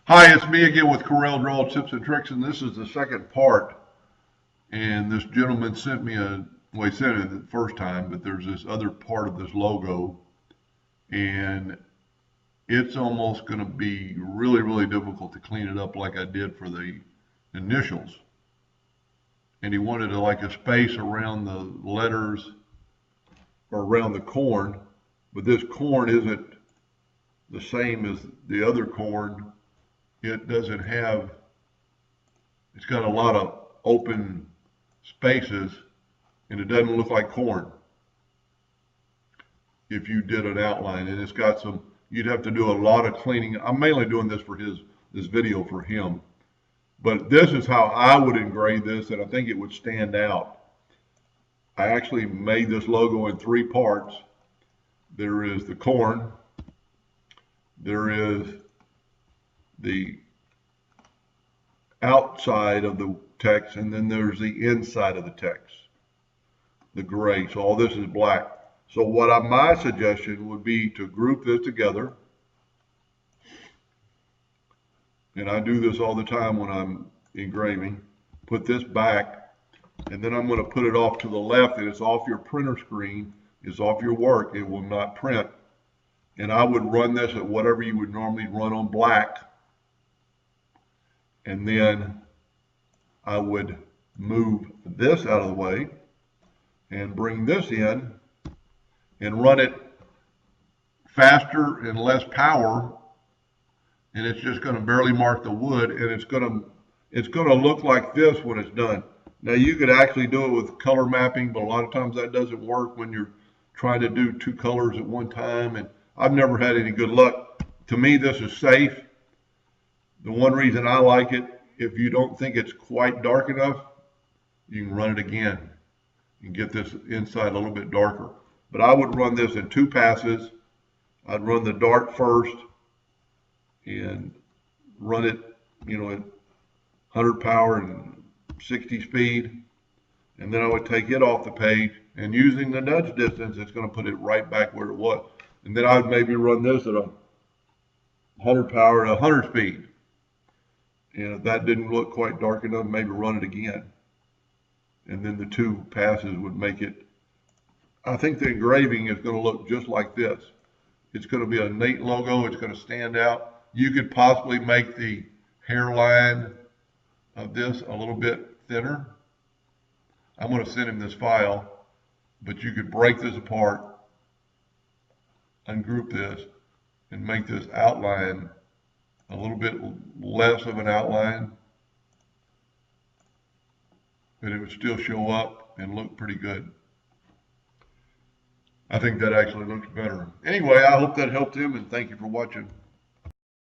Hi, it's me again with Corel Draw Tips and Tricks, and this is the second part. And this gentleman sent me well, he sent it the first time, but there's this other part of this logo, and it's almost going to be really, really difficult to clean it up like I did for the initials. And he wanted like a space around the letters or around the corn, but this corn isn't the same as the other corn. It doesn't have, it's got a lot of open spaces and it doesn't look like corn if you did an outline, and it's got some, you'd have to do a lot of cleaning. I'm mainly doing this for this video for him, but this is how I would engrave this, and I think it would stand out. I actually made this logo in 3 parts. There is the corn, there is the outside of the text, and then there's the inside of the text, the gray. So all this is black. So my suggestion would be to group this together, and I do this all the time when I'm engraving. Put this back, and then I'm going to put it off to the left, and it's off your printer screen, it's off your work, it will not print. And I would run this at whatever you would normally run on black. And then I would move this out of the way and bring this in and run it faster and less power. And it's just going to barely mark the wood, and it's going to look like this when it's done. Now you could actually do it with color mapping, but a lot of times that doesn't work when you're trying to do 2 colors at one time, and I've never had any good luck. To me, this is safe. The one reason I like it, if you don't think it's quite dark enough, you can run it again and get this inside a little bit darker. But I would run this in 2 passes. I'd run the dark first and run it, at 100 power and 60 speed. And then I would take it off the page, and using the nudge distance, it's going to put it right back where it was. And then I would maybe run this at 100 power at 100 speed. And if that didn't look quite dark enough, maybe run it again. And then the 2 passes would make it. I think the engraving is going to look just like this. It's going to be a neat logo. It's going to stand out. You could possibly make the hairline of this a little bit thinner. I'm going to send him this file, but you could break this apart, ungroup this, and make this outline a little bit less of an outline, but it would still show up and look pretty good. I think that actually looks better. Anyway, I hope that helped him, and thank you for watching.